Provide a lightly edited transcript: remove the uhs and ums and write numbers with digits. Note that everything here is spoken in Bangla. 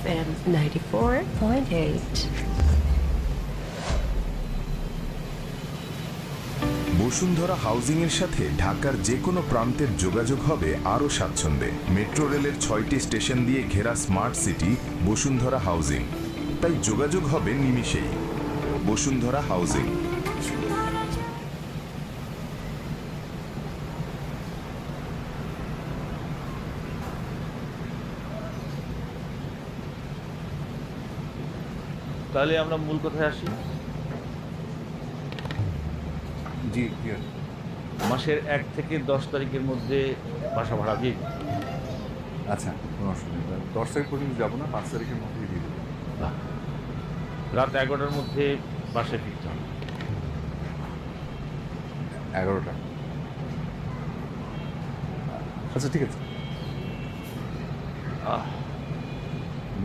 FM 94.8. বসুন্ধরা হাউজিং এর সাথে ঢাকার যে কোনো প্রান্তের যোগাযোগ হবে আরও স্বাচ্ছন্দ্যে। মেট্রো রেলের 6টি স্টেশন দিয়ে ঘেরা স্মার্ট সিটি বসুন্ধরা হাউজিং, তাই যোগাযোগ হবে নিমিষেই। বসুন্ধরা হাউজিং। তাহলে আমরা মূল কথায় আসি। জি, মাসের 1 থেকে 10 তারিখের মধ্যে বাসা ভাড়া দিয়ে দিন। আচ্ছা, কোনো অসুবিধা নেই। 10 তারিখ পর্যন্ত যাবো না, 5 তারিখের মধ্যেই দিয়ে দেবো। রাত 11টার মধ্যে বাসায় ফিরতে হবে। 11টা। আচ্ছা, ঠিক আছে।